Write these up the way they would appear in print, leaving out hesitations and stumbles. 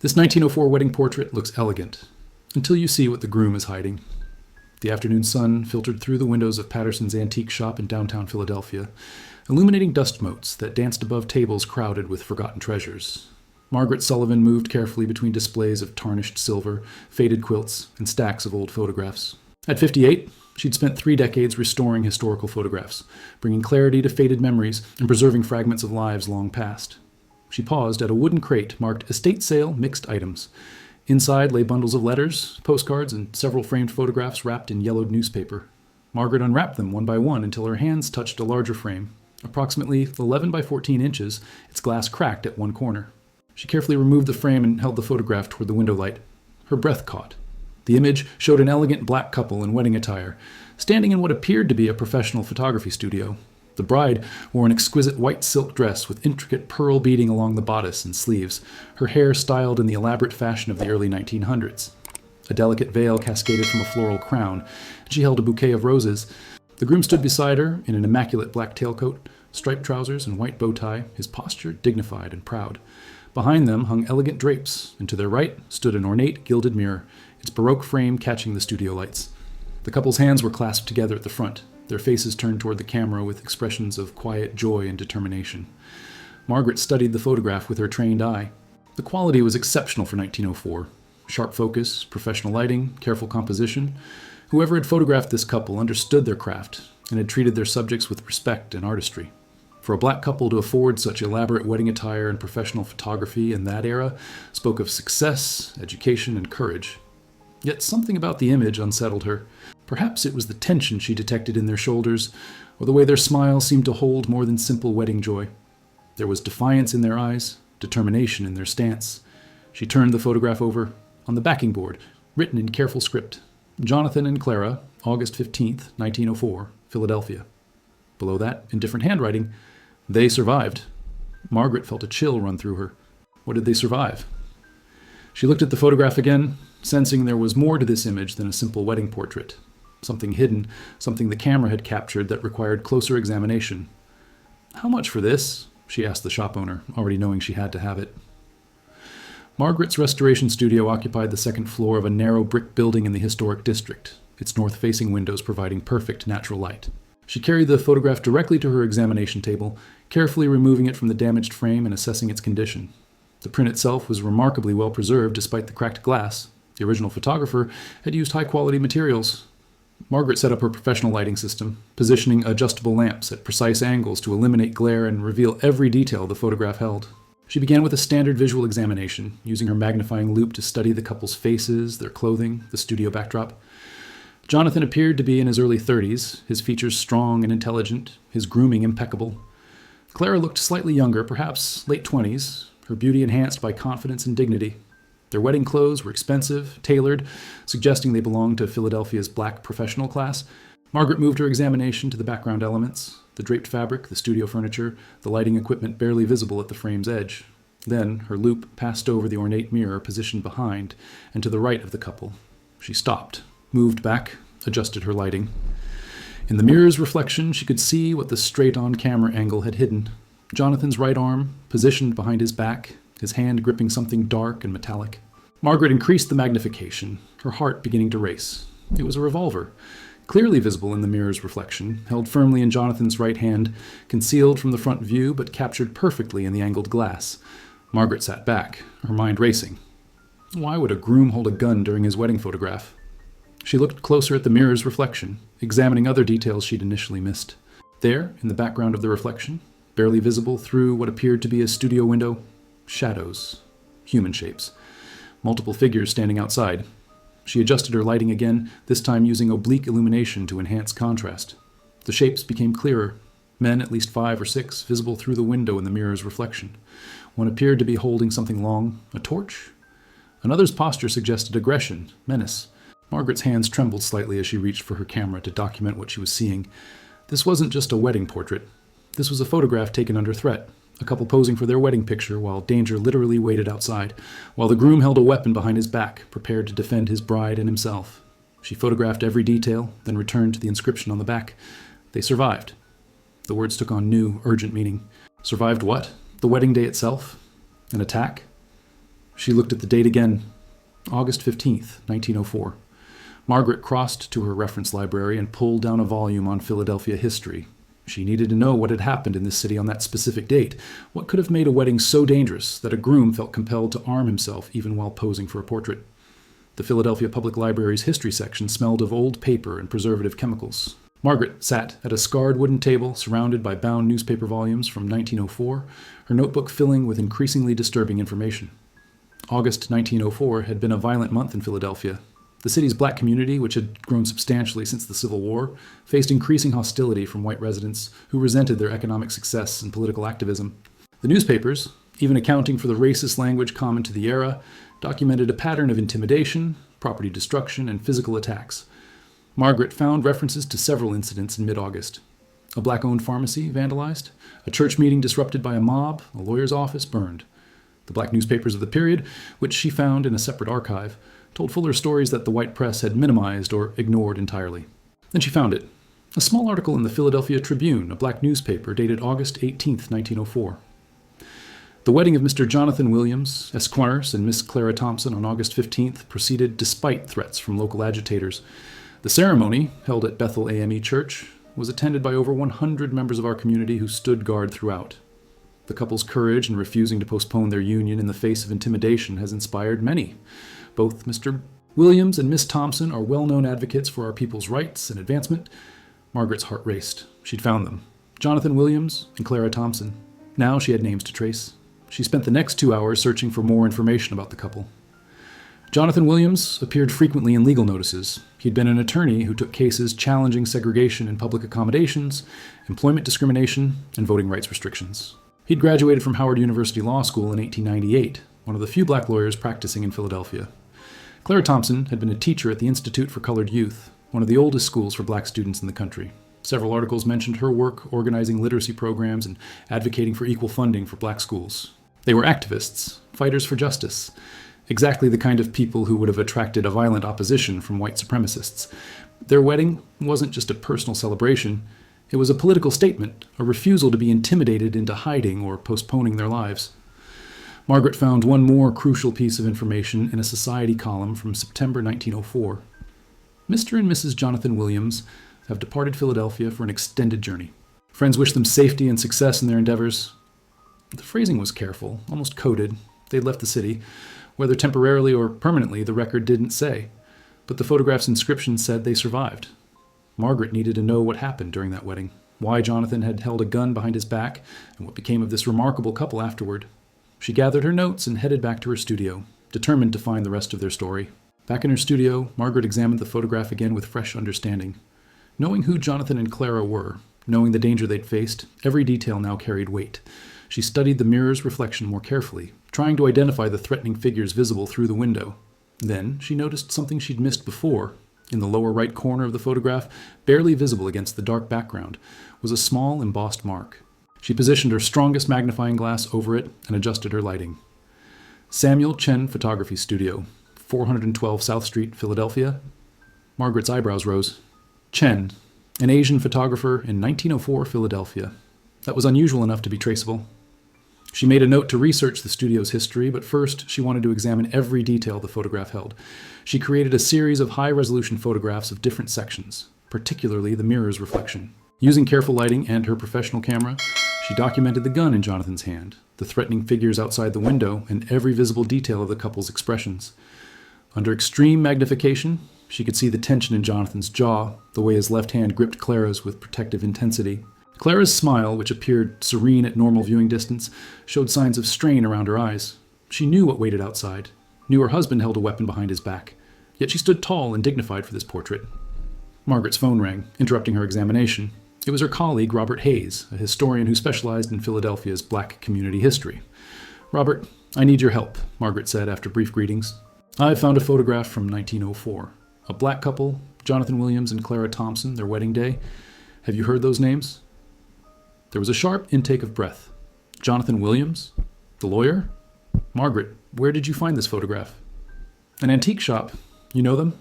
This 1904 wedding portrait looks elegant, until you see what the groom is hiding. The afternoon sun filtered through the windows of Patterson's antique shop in downtown Philadelphia, illuminating dust motes that danced above tables crowded with forgotten treasures. Margaret Sullivan moved carefully between displays of tarnished silver, faded quilts, and stacks of old photographs. At 58, she'd spent 3 decades restoring historical photographs, bringing clarity to faded memories and preserving fragments of lives long past. She paused at a wooden crate marked Estate Sale Mixed Items. Inside lay bundles of letters, postcards, and several framed photographs wrapped in yellowed newspaper. Margaret unwrapped them one by one until her hands touched a larger frame. Approximately 11 by 14 inches, its glass cracked at one corner. She carefully removed the frame and held the photograph toward the window light. Her breath caught. The image showed an elegant black couple in wedding attire, standing in what appeared to be a professional photography studio. The bride wore an exquisite white silk dress with intricate pearl beading along the bodice and sleeves, her hair styled in the elaborate fashion of the early 1900s. A delicate veil cascaded from a floral crown, and she held a bouquet of roses. The groom stood beside her in an immaculate black tailcoat, striped trousers, and white bow tie, his posture dignified and proud. Behind them hung elegant drapes, and to their right stood an ornate gilded mirror, its baroque frame catching the studio lights. The couple's hands were clasped together at the front, their faces turned toward the camera with expressions of quiet joy and determination. Margaret studied the photograph with her trained eye. The quality was exceptional for 1904. Sharp focus, professional lighting, careful composition. Whoever had photographed this couple understood their craft and had treated their subjects with respect and artistry. For a black couple to afford such elaborate wedding attire and professional photography in that era spoke of success, education, and courage. Yet something about the image unsettled her. Perhaps it was the tension she detected in their shoulders, or the way their smiles seemed to hold more than simple wedding joy. There was defiance in their eyes, determination in their stance. She turned the photograph over. On the backing board, written in careful script, Jonathan and Clara, August 15th, 1904, Philadelphia. Below that, in different handwriting, they survived. Margaret felt a chill run through her. What did they survive? She looked at the photograph again, sensing there was more to this image than a simple wedding portrait. Something hidden, something the camera had captured that required closer examination. "How much for this?" she asked the shop owner, already knowing she had to have it. Margaret's restoration studio occupied the second floor of a narrow brick building in the historic district, its north-facing windows providing perfect natural light. She carried the photograph directly to her examination table, carefully removing it from the damaged frame and assessing its condition. The print itself was remarkably well preserved despite the cracked glass. The original photographer had used high-quality materials. Margaret set up her professional lighting system, positioning adjustable lamps at precise angles to eliminate glare and reveal every detail the photograph held. She began with a standard visual examination, using her magnifying loupe to study the couple's faces, their clothing, the studio backdrop. Jonathan appeared to be in his early 30s, his features strong and intelligent, his grooming impeccable. Clara looked slightly younger, perhaps late 20s, her beauty enhanced by confidence and dignity. Their wedding clothes were expensive, tailored, suggesting they belonged to Philadelphia's black professional class. Margaret moved her examination to the background elements, the draped fabric, the studio furniture, the lighting equipment barely visible at the frame's edge. Then her loupe passed over the ornate mirror positioned behind and to the right of the couple. She stopped, moved back, adjusted her lighting. In the mirror's reflection, she could see what the straight-on camera angle had hidden. Jonathan's right arm, positioned behind his back, his hand gripping something dark and metallic. Margaret increased the magnification, her heart beginning to race. It was a revolver, clearly visible in the mirror's reflection, held firmly in Jonathan's right hand, concealed from the front view but captured perfectly in the angled glass. Margaret sat back, her mind racing. Why would a groom hold a gun during his wedding photograph? She looked closer at the mirror's reflection, examining other details she'd initially missed. There, in the background of the reflection, barely visible through what appeared to be a studio window, shadows, human shapes, multiple figures standing outside. She adjusted her lighting again, this time using oblique illumination to enhance contrast. The shapes became clearer, men at least 5 or 6, visible through the window in the mirror's reflection. One appeared to be holding something long, a torch. Another's posture suggested aggression, menace. Margaret's hands trembled slightly as she reached for her camera to document what she was seeing. This wasn't just a wedding portrait. This was a photograph taken under threat, a couple posing for their wedding picture while danger literally waited outside, while the groom held a weapon behind his back, prepared to defend his bride and himself. She photographed every detail, then returned to the inscription on the back. They survived. The words took on new, urgent meaning. Survived what? The wedding day itself? An attack? She looked at the date again. August 15th, 1904. Margaret crossed to her reference library and pulled down a volume on Philadelphia history. She needed to know what had happened in this city on that specific date. What could have made a wedding so dangerous that a groom felt compelled to arm himself even while posing for a portrait? The Philadelphia Public Library's history section smelled of old paper and preservative chemicals. Margaret sat at a scarred wooden table surrounded by bound newspaper volumes from 1904, her notebook filling with increasingly disturbing information. August 1904 had been a violent month in Philadelphia. The city's black community, which had grown substantially since the Civil War, faced increasing hostility from white residents who resented their economic success and political activism. The newspapers, even accounting for the racist language common to the era, documented a pattern of intimidation, property destruction, and physical attacks. Margaret found references to several incidents in mid-August. A black-owned pharmacy vandalized, a church meeting disrupted by a mob, a lawyer's office burned. The black newspapers of the period, which she found in a separate archive, told fuller stories that the white press had minimized or ignored entirely. Then she found it. A small article in the Philadelphia Tribune, a black newspaper dated August 18, 1904. The wedding of Mr. Jonathan Williams, Esquires, and Miss Clara Thompson on August 15th proceeded despite threats from local agitators. The ceremony, held at Bethel AME Church, was attended by over 100 members of our community who stood guard throughout. The couple's courage in refusing to postpone their union in the face of intimidation has inspired many. Both Mr. Williams and Miss Thompson are well-known advocates for our people's rights and advancement. Margaret's heart raced. She'd found them. Jonathan Williams and Clara Thompson. Now she had names to trace. She spent the next 2 hours searching for more information about the couple. Jonathan Williams appeared frequently in legal notices. He'd been an attorney who took cases challenging segregation in public accommodations, employment discrimination, and voting rights restrictions. He'd graduated from Howard University Law School in 1898, one of the few black lawyers practicing in Philadelphia. Clara Thompson had been a teacher at the Institute for Colored Youth, one of the oldest schools for black students in the country. Several articles mentioned her work organizing literacy programs and advocating for equal funding for black schools. They were activists, fighters for justice, exactly the kind of people who would have attracted a violent opposition from white supremacists. Their wedding wasn't just a personal celebration, it was a political statement, a refusal to be intimidated into hiding or postponing their lives. Margaret found one more crucial piece of information in a society column from September 1904. Mr. and Mrs. Jonathan Williams have departed Philadelphia for an extended journey. Friends wish them safety and success in their endeavors. The phrasing was careful, almost coded. They'd left the city. Whether temporarily or permanently, the record didn't say. But the photograph's inscription said they survived. Margaret needed to know what happened during that wedding, why Jonathan had held a gun behind his back, and what became of this remarkable couple afterward. She gathered her notes and headed back to her studio, determined to find the rest of their story. Back in her studio, Margaret examined the photograph again with fresh understanding. Knowing who Jonathan and Clara were, knowing the danger they'd faced, every detail now carried weight. She studied the mirror's reflection more carefully, trying to identify the threatening figures visible through the window. Then she noticed something she'd missed before. In the lower right corner of the photograph, barely visible against the dark background, was a small embossed mark. She positioned her strongest magnifying glass over it and adjusted her lighting. Samuel Chen Photography Studio, 412 South Street, Philadelphia. Margaret's eyebrows rose. Chen, an Asian photographer in 1904 Philadelphia. That was unusual enough to be traceable. She made a note to research the studio's history, but first she wanted to examine every detail the photograph held. She created a series of high-resolution photographs of different sections, particularly the mirror's reflection. Using careful lighting and her professional camera, she documented the gun in Jonathan's hand, the threatening figures outside the window, and every visible detail of the couple's expressions. Under extreme magnification, she could see the tension in Jonathan's jaw, the way his left hand gripped Clara's with protective intensity. Clara's smile, which appeared serene at normal viewing distance, showed signs of strain around her eyes. She knew what waited outside, knew her husband held a weapon behind his back, yet she stood tall and dignified for this portrait. Margaret's phone rang, interrupting her examination. It was her colleague, Robert Hayes, a historian who specialized in Philadelphia's black community history. "Robert, I need your help," Margaret said after brief greetings. "I've found a photograph from 1904. A black couple, Jonathan Williams and Clara Thompson, their wedding day. Have you heard those names?" There was a sharp intake of breath. "Jonathan Williams? The lawyer? Margaret, where did you find this photograph?" "An antique shop. You know them?"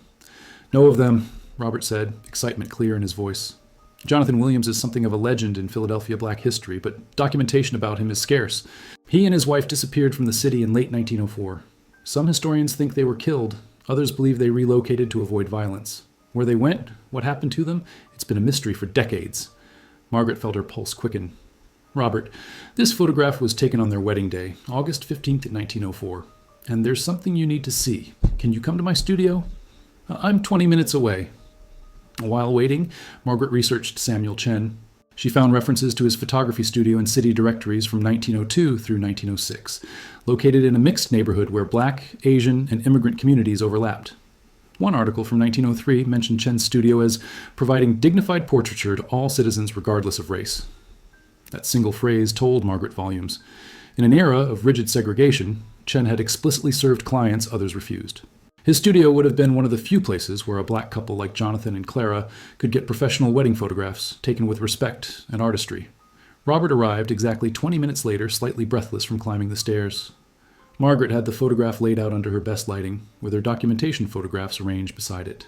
"Know of them," Robert said, excitement clear in his voice. "Jonathan Williams is something of a legend in Philadelphia black history, but documentation about him is scarce. He and his wife disappeared from the city in late 1904. Some historians think they were killed. Others believe they relocated to avoid violence. Where they went, what happened to them, it's been a mystery for decades. Margaret felt her pulse quicken. Robert, this photograph was taken on their wedding day, August 15th, 1904. And there's something you need to see. Can you come to my studio? I'm 20 minutes away. While waiting, Margaret researched Samuel Chen. She found references to his photography studio in city directories from 1902 through 1906, located in a mixed neighborhood where Black, Asian, and immigrant communities overlapped. One article from 1903 mentioned Chen's studio as providing dignified portraiture to all citizens regardless of race. That single phrase told Margaret volumes. In an era of rigid segregation, Chen had explicitly served clients others refused. His studio would have been one of the few places where a black couple like Jonathan and Clara could get professional wedding photographs taken with respect and artistry. Robert arrived exactly 20 minutes later, slightly breathless from climbing the stairs. Margaret had the photograph laid out under her best lighting, with her documentation photographs arranged beside it.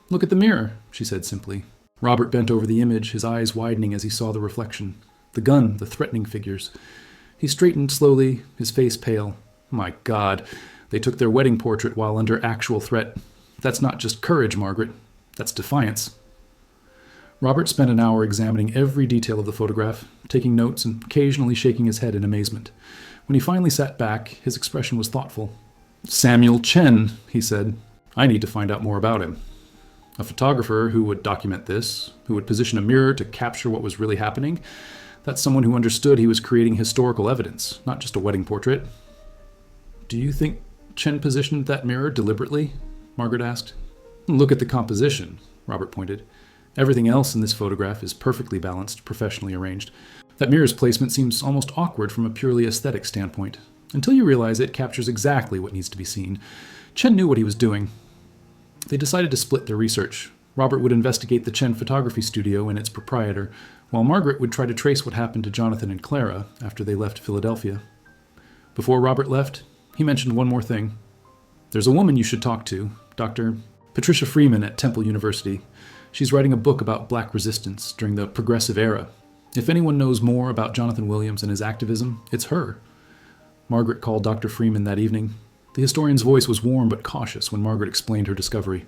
"Look at the mirror," she said simply. Robert bent over the image, his eyes widening as he saw the reflection. The gun, the threatening figures. He straightened slowly, his face pale. My God, they took their wedding portrait while under actual threat. That's not just courage, Margaret. That's defiance. Robert spent an hour examining every detail of the photograph, taking notes and occasionally shaking his head in amazement. When he finally sat back, his expression was thoughtful. "Samuel Chen," he said. "I need to find out more about him. A photographer who would document this, who would position a mirror to capture what was really happening, that's someone who understood he was creating historical evidence, not just a wedding portrait." "Do you think Chen positioned that mirror deliberately?" Margaret asked. "Look at the composition," Robert pointed. "Everything else in this photograph is perfectly balanced, professionally arranged. That mirror's placement seems almost awkward from a purely aesthetic standpoint, until you realize it captures exactly what needs to be seen. Chen knew what he was doing." They decided to split their research. Robert would investigate the Chen photography studio and its proprietor, while Margaret would try to trace what happened to Jonathan and Clara after they left Philadelphia. Before Robert left, he mentioned one more thing. "There's a woman you should talk to, Dr. Patricia Freeman at Temple University. She's writing a book about black resistance during the Progressive Era. If anyone knows more about Jonathan Williams and his activism, it's her." Margaret called Dr. Freeman that evening. The historian's voice was warm but cautious when Margaret explained her discovery.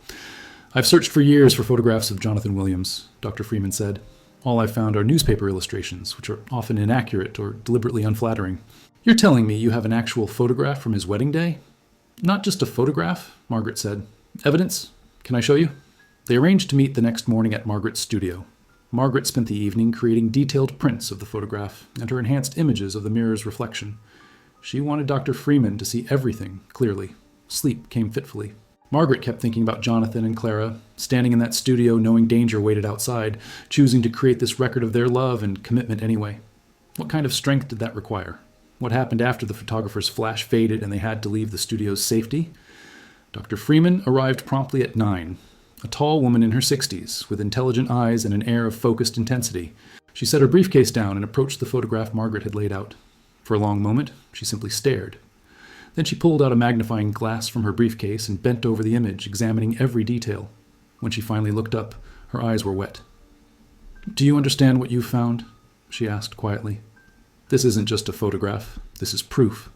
"I've searched for years for photographs of Jonathan Williams," Dr. Freeman said. "All I've found are newspaper illustrations, which are often inaccurate or deliberately unflattering." "You're telling me you have an actual photograph from his wedding day?" "Not just a photograph," Margaret said. "Evidence? Can I show you?" They arranged to meet the next morning at Margaret's studio. Margaret spent the evening creating detailed prints of the photograph and her enhanced images of the mirror's reflection. She wanted Dr. Freeman to see everything clearly. Sleep came fitfully. Margaret kept thinking about Jonathan and Clara, standing in that studio knowing danger waited outside, choosing to create this record of their love and commitment anyway. What kind of strength did that require? What happened after the photographer's flash faded and they had to leave the studio's safety? Dr. Freeman arrived promptly at 9. A tall woman in her 60s, with intelligent eyes and an air of focused intensity. She set her briefcase down and approached the photograph Margaret had laid out. For a long moment, she simply stared. Then she pulled out a magnifying glass from her briefcase and bent over the image, examining every detail. When she finally looked up, her eyes were wet. "Do you understand what you've found?" she asked quietly. "This isn't just a photograph. This is proof.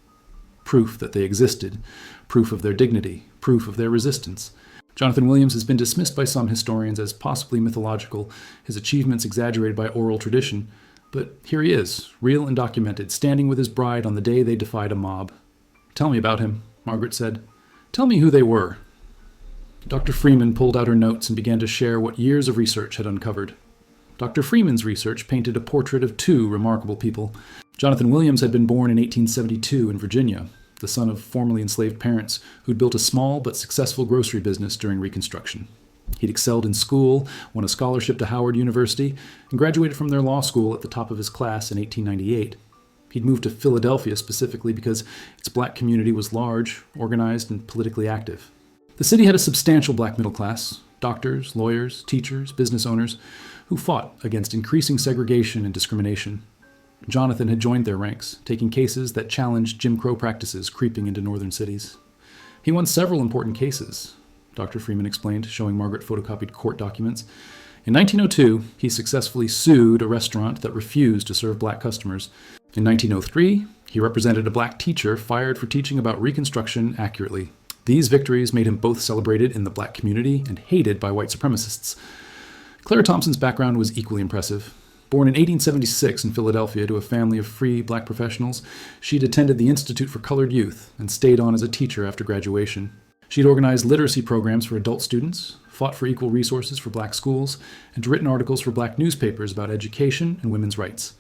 Proof that they existed. Proof of their dignity. Proof of their resistance. Jonathan Williams has been dismissed by some historians as possibly mythological, his achievements exaggerated by oral tradition. But here he is, real and documented, standing with his bride on the day they defied a mob." "Tell me about him," Margaret said. "Tell me who they were." Dr. Freeman pulled out her notes and began to share what years of research had uncovered. Dr. Freeman's research painted a portrait of two remarkable people. Jonathan Williams had been born in 1872 in Virginia, the son of formerly enslaved parents who'd built a small but successful grocery business during Reconstruction. He'd excelled in school, won a scholarship to Howard University, and graduated from their law school at the top of his class in 1898. He'd moved to Philadelphia specifically because its black community was large, organized, and politically active. The city had a substantial black middle class, doctors, lawyers, teachers, business owners, who fought against increasing segregation and discrimination. Jonathan had joined their ranks, taking cases that challenged Jim Crow practices creeping into northern cities. He won several important cases, Dr. Freeman explained, showing Margaret photocopied court documents. In 1902, he successfully sued a restaurant that refused to serve black customers. In 1903, He represented a black teacher fired for teaching about Reconstruction accurately. These victories made him both celebrated in the black community and hated by white supremacists. Clara Thompson's background was equally impressive. Born in 1876 in Philadelphia to a family of free black professionals, she'd attended the Institute for Colored Youth and stayed on as a teacher after graduation. She'd organized literacy programs for adult students, fought for equal resources for black schools, and written articles for black newspapers about education and women's rights.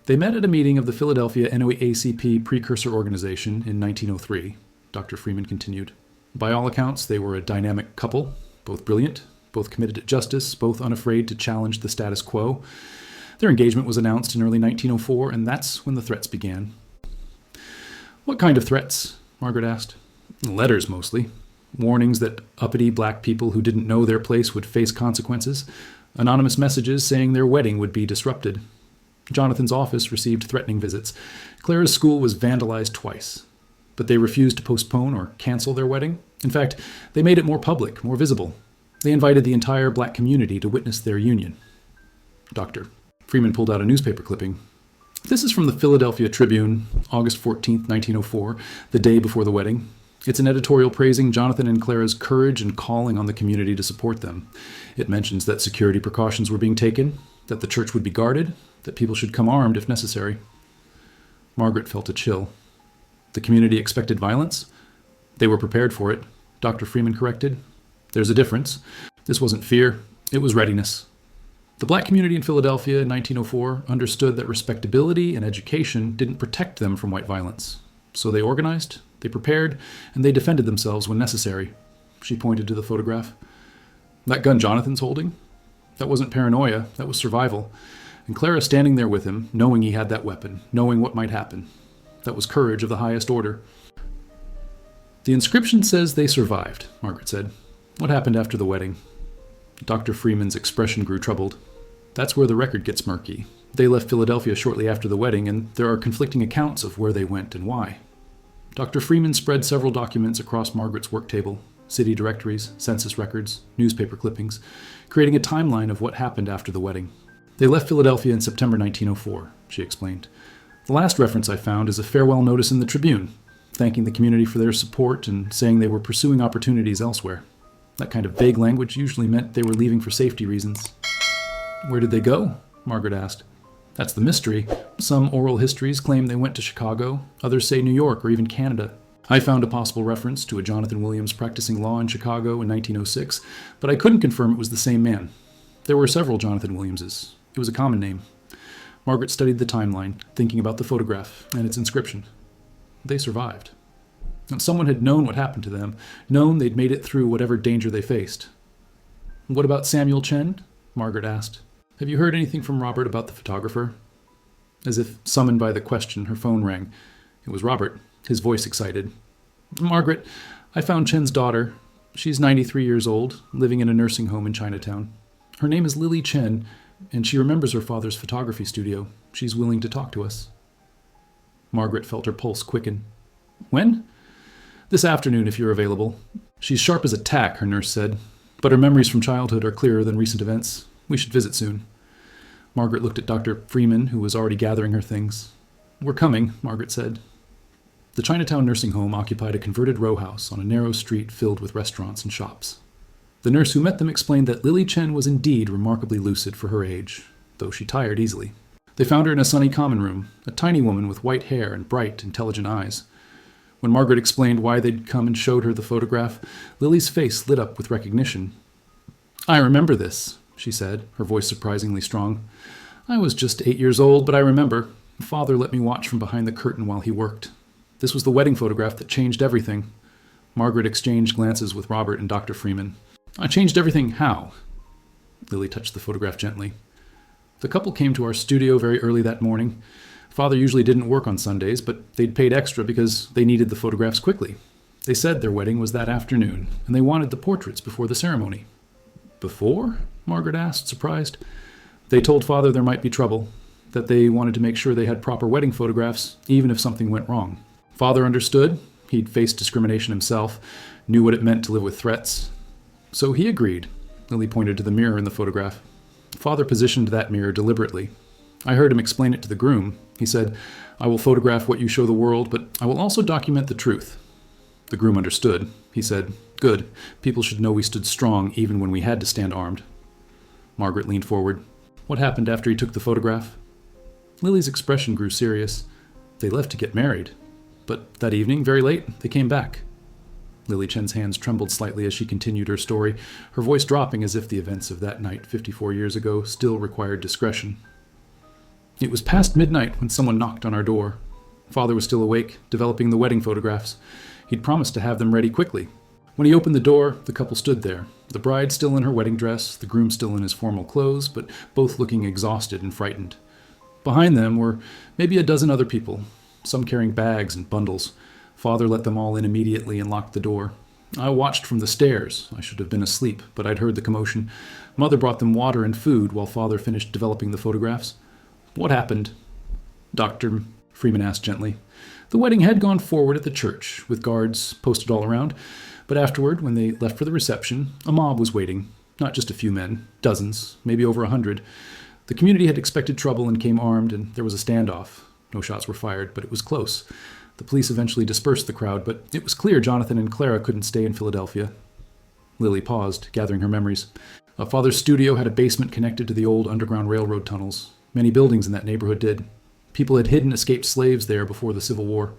They met at a meeting of the Philadelphia NAACP precursor organization in 1903, Dr. Freeman continued. By all accounts, they were a dynamic couple, both brilliant, both committed to justice, both unafraid to challenge the status quo. Their engagement was announced in early 1904, and that's when the threats began. What kind of threats? Margaret asked. Letters, mostly. Warnings that uppity black people who didn't know their place would face consequences. Anonymous messages saying their wedding would be disrupted. Jonathan's office received threatening visits. Clara's school was vandalized twice. But they refused to postpone or cancel their wedding. In fact, they made it more public, more visible. They invited the entire black community to witness their union. Dr. Freeman pulled out a newspaper clipping. This is from the Philadelphia Tribune, August 14, 1904, the day before the wedding. It's an editorial praising Jonathan and Clara's courage and calling on the community to support them. It mentions that security precautions were being taken, that the church would be guarded, that people should come armed if necessary. Margaret felt a chill. The community expected violence? They were prepared for it, Dr. Freeman corrected. There's a difference. This wasn't fear, it was readiness. The black community in Philadelphia in 1904 understood that respectability and education didn't protect them from white violence. So they organized, they prepared, and they defended themselves when necessary. She pointed to the photograph. That gun Jonathan's holding? That wasn't paranoia, that was survival. And Clara standing there with him, knowing he had that weapon, knowing what might happen. That was courage of the highest order. The inscription says they survived, Margaret said. What happened after the wedding? Dr. Freeman's expression grew troubled. That's where the record gets murky. They left Philadelphia shortly after the wedding, and there are conflicting accounts of where they went and why. Dr. Freeman spread several documents across Margaret's work table, city directories, census records, newspaper clippings, creating a timeline of what happened after the wedding. They left Philadelphia in September 1904, she explained. The last reference I found is a farewell notice in the Tribune, thanking the community for their support and saying they were pursuing opportunities elsewhere. That kind of vague language usually meant they were leaving for safety reasons. Where did they go? Margaret asked. That's the mystery. Some oral histories claim they went to Chicago, others say New York or even Canada. I found a possible reference to a Jonathan Williams practicing law in Chicago in 1906, but I couldn't confirm it was the same man. There were several Jonathan Williamses. It was a common name. Margaret studied the timeline, thinking about the photograph and its inscription. They survived. And someone had known what happened to them, known they'd made it through whatever danger they faced. What about Samuel Chen? Margaret asked. Have you heard anything from Robert about the photographer? As if summoned by the question, her phone rang. It was Robert, his voice excited. Margaret, I found Chen's daughter. She's 93 years old, living in a nursing home in Chinatown. Her name is Lily Chen, and she remembers her father's photography studio. She's willing to talk to us. Margaret felt her pulse quicken. When? This afternoon, if you're available. She's sharp as a tack, her nurse said, but her memories from childhood are clearer than recent events. We should visit soon. Margaret looked at Dr. Freeman, who was already gathering her things. We're coming, Margaret said. The Chinatown nursing home occupied a converted row house on a narrow street filled with restaurants and shops. The nurse who met them explained that Lily Chen was indeed remarkably lucid for her age, though she tired easily. They found her in a sunny common room, a tiny woman with white hair and bright, intelligent eyes. When Margaret explained why they'd come and showed her the photograph, Lily's face lit up with recognition. I remember this, she said, her voice surprisingly strong. I was just 8 years old, but I remember. Father let me watch from behind the curtain while he worked. This was the wedding photograph that changed everything. Margaret exchanged glances with Robert and Dr. Freeman. I changed everything how? Lily touched the photograph gently. The couple came to our studio very early that morning. Father usually didn't work on Sundays, but they'd paid extra because they needed the photographs quickly. They said their wedding was that afternoon, and they wanted the portraits before the ceremony. Before? Margaret asked, surprised. They told Father there might be trouble, that they wanted to make sure they had proper wedding photographs, even if something went wrong. Father understood. He'd faced discrimination himself, knew what it meant to live with threats. So he agreed. Lily pointed to the mirror in the photograph. Father positioned that mirror deliberately. I heard him explain it to the groom. He said, "I will photograph what you show the world, but I will also document the truth." The groom understood. He said, "Good. People should know we stood strong even when we had to stand armed." Margaret leaned forward. "What happened after he took the photograph?" Lily's expression grew serious. "They left to get married. But that evening, very late, they came back." Lily Chen's hands trembled slightly as she continued her story, her voice dropping as if the events of that night 54 years ago still required discretion. "It was past midnight when someone knocked on our door. Father was still awake, developing the wedding photographs. He'd promised to have them ready quickly. When he opened the door, the couple stood there, the bride still in her wedding dress, the groom still in his formal clothes, but both looking exhausted and frightened. Behind them were maybe a dozen other people, some carrying bags and bundles. Father let them all in immediately and locked the door. I watched from the stairs. I should have been asleep, but I'd heard the commotion. Mother brought them water and food while Father finished developing the photographs." "What happened?" Dr. Freeman asked gently. "The wedding had gone forward at the church, with guards posted all around. But afterward, when they left for the reception, a mob was waiting. Not just a few men, dozens, maybe over 100. The community had expected trouble and came armed, and there was a standoff. No shots were fired, but it was close. The police eventually dispersed the crowd, but it was clear Jonathan and Clara couldn't stay in Philadelphia." Lily paused, gathering her memories. Father's studio had a basement connected to the old Underground Railroad tunnels. Many buildings in that neighborhood did. People had hidden escaped slaves there before the Civil War.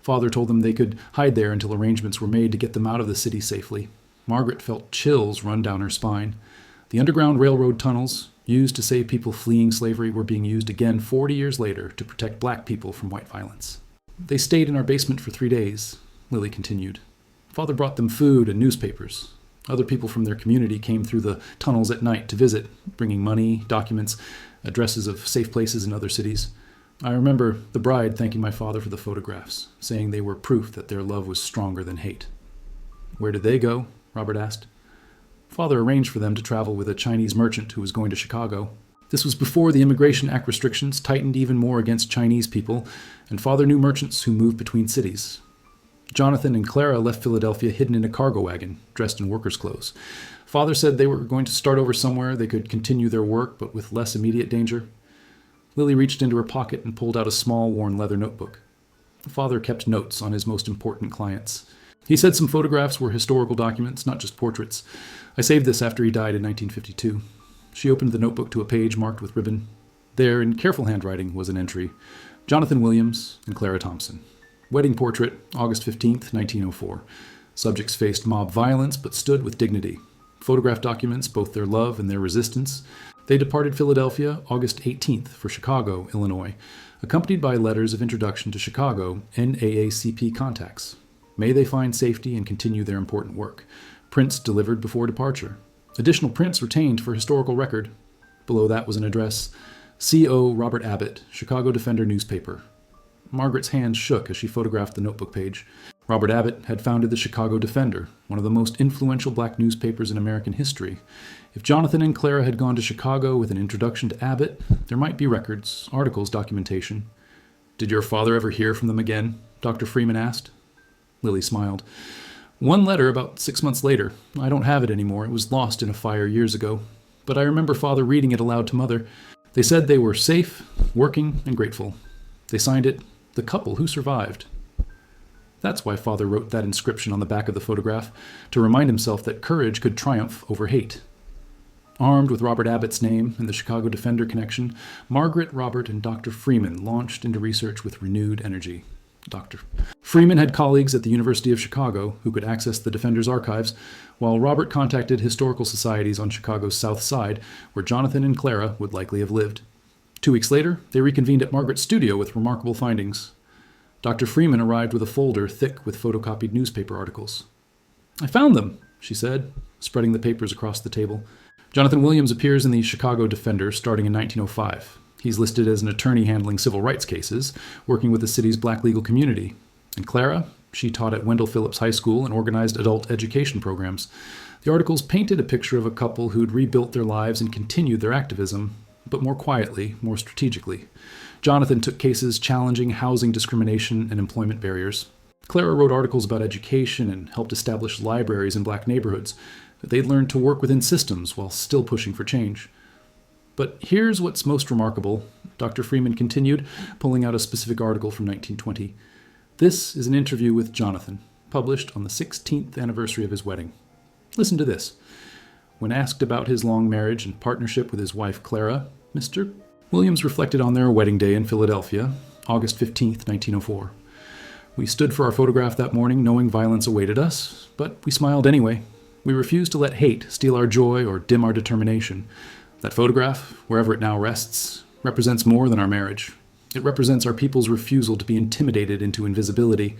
Father told them they could hide there until arrangements were made to get them out of the city safely. Margaret felt chills run down her spine. The Underground Railroad tunnels, used to save people fleeing slavery, were being used again 40 years later to protect black people from white violence. "They stayed in our basement for 3 days," Lily continued. "Father brought them food and newspapers. Other people from their community came through the tunnels at night to visit, bringing money, documents, addresses of safe places in other cities. I remember the bride thanking my father for the photographs, saying they were proof that their love was stronger than hate." "Where did they go?" Robert asked. "Father arranged for them to travel with a Chinese merchant who was going to Chicago. This was before the Immigration Act restrictions tightened even more against Chinese people, and Father knew merchants who moved between cities. Jonathan and Clara left Philadelphia hidden in a cargo wagon, dressed in workers' clothes. Father said they were going to start over somewhere they could continue their work, but with less immediate danger." Lily reached into her pocket and pulled out a small, worn leather notebook. Father kept notes on his most important clients. He said some photographs were historical documents, not just portraits. I saved this after he died in 1952. She opened the notebook to a page marked with ribbon. There, in careful handwriting, was an entry: Jonathan Williams and Clara Thompson. Wedding portrait, August 15th, 1904. Subjects faced mob violence but stood with dignity. Photograph documents both their love and their resistance. They departed Philadelphia August 18th for Chicago, Illinois, accompanied by letters of introduction to Chicago NAACP contacts. May they find safety and continue their important work. Prints delivered before departure. Additional prints retained for historical record. Below that was an address: C.O. Robert Abbott, Chicago Defender newspaper. Margaret's hands shook as she photographed the notebook page. Robert Abbott had founded the Chicago Defender, one of the most influential black newspapers in American history. If Jonathan and Clara had gone to Chicago with an introduction to Abbott, there might be records, articles, documentation. "Did your father ever hear from them again?" Dr. Freeman asked. Lily smiled. "One letter about 6 months later. I don't have it anymore. It was lost in a fire years ago. But I remember Father reading it aloud to Mother. They said they were safe, working, and grateful. They signed it, 'The couple who survived.' That's why Father wrote that inscription on the back of the photograph, to remind himself that courage could triumph over hate." Armed with Robert Abbott's name and the Chicago Defender connection, Margaret, Robert, and Dr. Freeman launched into research with renewed energy. Dr. Freeman had colleagues at the University of Chicago who could access the Defender's archives, while Robert contacted historical societies on Chicago's South Side, where Jonathan and Clara would likely have lived. 2 weeks later, they reconvened at Margaret's studio with remarkable findings. Dr. Freeman arrived with a folder thick with photocopied newspaper articles. "I found them," she said, spreading the papers across the table. "Jonathan Williams appears in the Chicago Defender starting in 1905. He's listed as an attorney handling civil rights cases, working with the city's black legal community. And Clara, she taught at Wendell Phillips High School and organized adult education programs. The articles painted a picture of a couple who'd rebuilt their lives and continued their activism, but more quietly, more strategically. Jonathan took cases challenging housing discrimination and employment barriers. Clara wrote articles about education and helped establish libraries in black neighborhoods. They'd learned to work within systems while still pushing for change. But here's what's most remarkable, Dr. Freeman continued, pulling out a specific article from 1920. This is an interview with Jonathan, published on the 16th anniversary of his wedding. Listen to this. When asked about his long marriage and partnership with his wife Clara, Mr. Williams reflected on their wedding day in Philadelphia, August 15th, 1904. We stood for our photograph that morning knowing violence awaited us, but we smiled anyway. We refused to let hate steal our joy or dim our determination. That photograph, wherever it now rests, represents more than our marriage. It represents our people's refusal to be intimidated into invisibility.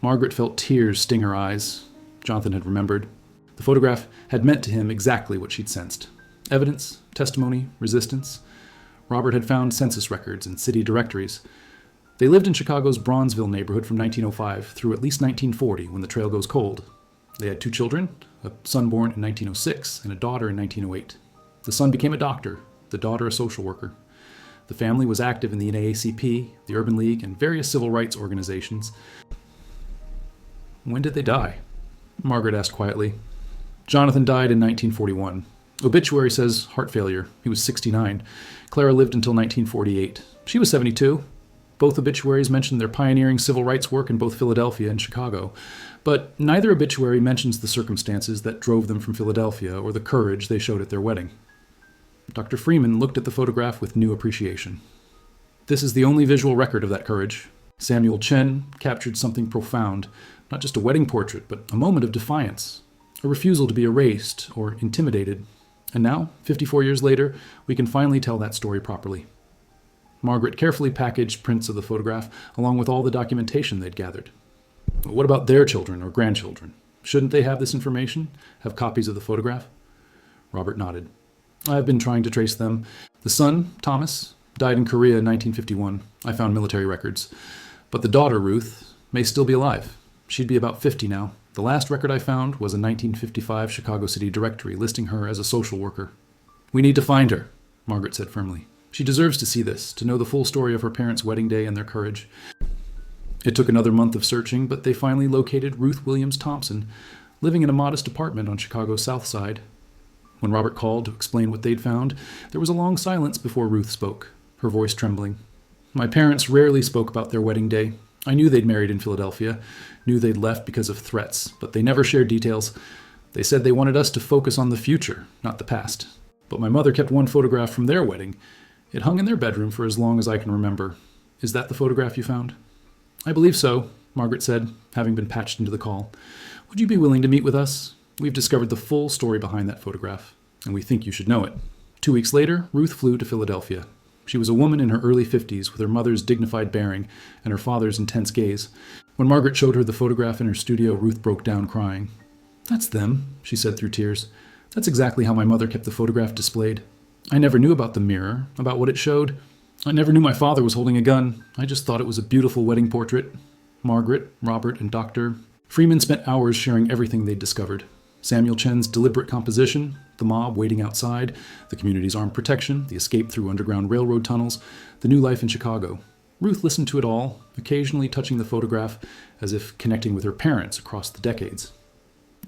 Margaret felt tears sting her eyes. Jonathan had remembered. The photograph had meant to him exactly what she'd sensed. Evidence, testimony, resistance. Robert had found census records and city directories. They lived in Chicago's Bronzeville neighborhood from 1905 through at least 1940, when the trail goes cold. They had 2 children, a son born in 1906 and a daughter in 1908. The son became a doctor, the daughter a social worker. The family was active in the NAACP, the Urban League, and various civil rights organizations. When did they die? Margaret asked quietly. Jonathan died in 1941. Obituary says heart failure. He was 69. Clara lived until 1948. She was 72. Both obituaries mention their pioneering civil rights work in both Philadelphia and Chicago, but neither obituary mentions the circumstances that drove them from Philadelphia or the courage they showed at their wedding. Dr. Freeman looked at the photograph with new appreciation. This is the only visual record of that courage. Samuel Chen captured something profound, not just a wedding portrait, but a moment of defiance, a refusal to be erased or intimidated. And now, 54 years later, we can finally tell that story properly. Margaret carefully packaged prints of the photograph, along with all the documentation they'd gathered. What about their children or grandchildren? Shouldn't they have this information? Have copies of the photograph? Robert nodded. I've been trying to trace them. The son, Thomas, died in Korea in 1951. I found military records. But the daughter, Ruth, may still be alive. She'd be about 50 now. The last record I found was a 1955 Chicago City directory listing her as a social worker. We need to find her, Margaret said firmly. She deserves to see this, to know the full story of her parents' wedding day and their courage. It took another month of searching, but they finally located Ruth Williams Thompson, living in a modest apartment on Chicago's South Side. When Robert called to explain what they'd found, there was a long silence before Ruth spoke, her voice trembling. My parents rarely spoke about their wedding day. I knew they'd married in Philadelphia, knew they'd left because of threats, but they never shared details. They said they wanted us to focus on the future, not the past. But my mother kept one photograph from their wedding. It hung in their bedroom for as long as I can remember. Is that the photograph you found? I believe so, Margaret said, having been patched into the call. Would you be willing to meet with us? We've discovered the full story behind that photograph, and we think you should know it. 2 weeks later, Ruth flew to Philadelphia. She was a woman in her early 50s with her mother's dignified bearing and her father's intense gaze. When Margaret showed her the photograph in her studio, Ruth broke down crying. That's them, she said through tears. That's exactly how my mother kept the photograph displayed. I never knew about the mirror, about what it showed. I never knew my father was holding a gun. I just thought it was a beautiful wedding portrait. Margaret, Robert, and Dr. Freeman spent hours sharing everything they'd discovered. Samuel Chen's deliberate composition, the mob waiting outside, the community's armed protection, the escape through underground railroad tunnels, the new life in Chicago. Ruth listened to it all, occasionally touching the photograph as if connecting with her parents across the decades.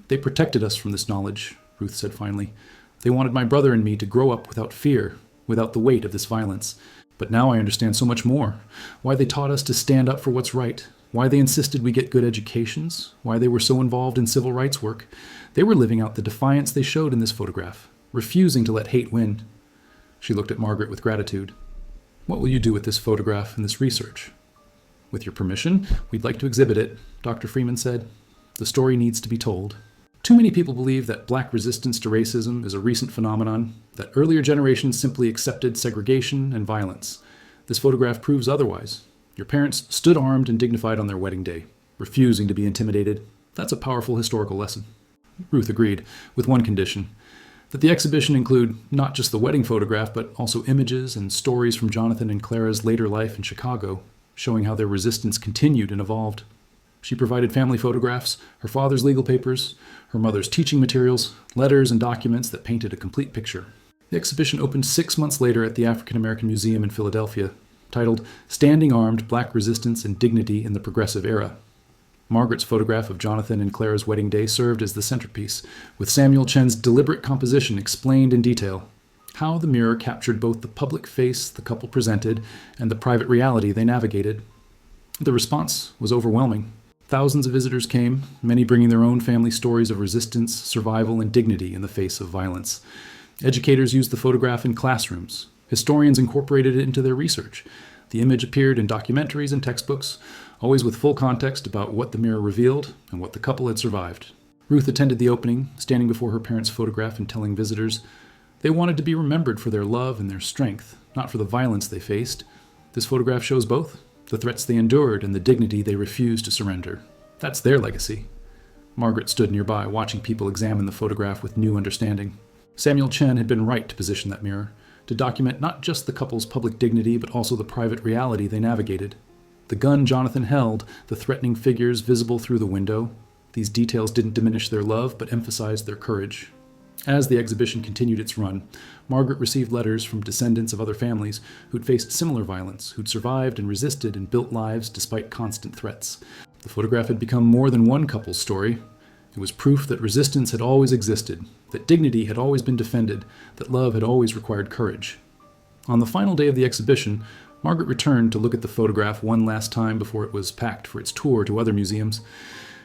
They protected us from this knowledge, Ruth said finally. They wanted my brother and me to grow up without fear, without the weight of this violence. But now I understand so much more. Why they taught us to stand up for what's right. Why they insisted we get good educations. Why they were so involved in civil rights work. They were living out the defiance they showed in this photograph, refusing to let hate win. She looked at Margaret with gratitude. What will you do with this photograph and this research? With your permission, we'd like to exhibit it, Dr. Freeman said. The story needs to be told. Too many people believe that black resistance to racism is a recent phenomenon, that earlier generations simply accepted segregation and violence. This photograph proves otherwise. Your parents stood armed and dignified on their wedding day, refusing to be intimidated. That's a powerful historical lesson. Ruth agreed, with one condition, that the exhibition include not just the wedding photograph, but also images and stories from Jonathan and Clara's later life in Chicago, showing how their resistance continued and evolved. She provided family photographs, her father's legal papers, her mother's teaching materials, letters and documents that painted a complete picture. The exhibition opened 6 months later at the African American Museum in Philadelphia, titled Standing Armed, Black Resistance and Dignity in the Progressive Era. Margaret's photograph of Jonathan and Clara's wedding day served as the centerpiece, with Samuel Chen's deliberate composition explained in detail. how the mirror captured both the public face the couple presented and the private reality they navigated. The response was overwhelming. Thousands of visitors came, many bringing their own family stories of resistance, survival, and dignity in the face of violence. Educators used the photograph in classrooms. Historians incorporated it into their research. The image appeared in documentaries and textbooks, always with full context about what the mirror revealed and what the couple had survived. Ruth attended the opening, standing before her parents' photograph and telling visitors they wanted to be remembered for their love and their strength, not for the violence they faced. This photograph shows both, the threats they endured and the dignity they refused to surrender. That's their legacy. Margaret stood nearby, watching people examine the photograph with new understanding. Samuel Chen had been right to position that mirror, to document not just the couple's public dignity, but also the private reality they navigated. The gun Jonathan held, the threatening figures visible through the window, these details didn't diminish their love, but emphasized their courage. As the exhibition continued its run, Margaret received letters from descendants of other families who'd faced similar violence, who'd survived and resisted and built lives despite constant threats. The photograph had become more than one couple's story. It was proof that resistance had always existed, that dignity had always been defended, that love had always required courage. On the final day of the exhibition, Margaret returned to look at the photograph one last time before it was packed for its tour to other museums.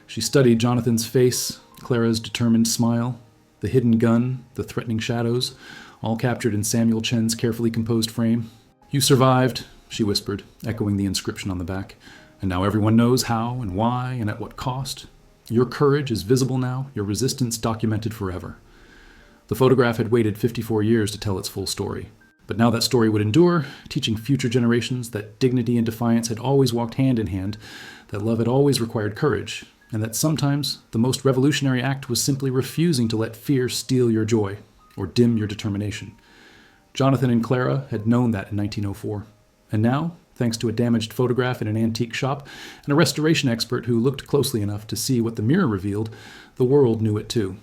She studied Jonathan's face, Clara's determined smile, the hidden gun, the threatening shadows, all captured in Samuel Chen's carefully composed frame. "You survived," she whispered, echoing the inscription on the back. "And now everyone knows how and why and at what cost. Your courage is visible now, your resistance documented forever." The photograph had waited 54 years to tell its full story. But now that story would endure, teaching future generations that dignity and defiance had always walked hand in hand, that love had always required courage, and that sometimes the most revolutionary act was simply refusing to let fear steal your joy or dim your determination. Jonathan and Clara had known that in 1904. And now, thanks to a damaged photograph in an antique shop and a restoration expert who looked closely enough to see what the mirror revealed, the world knew it too.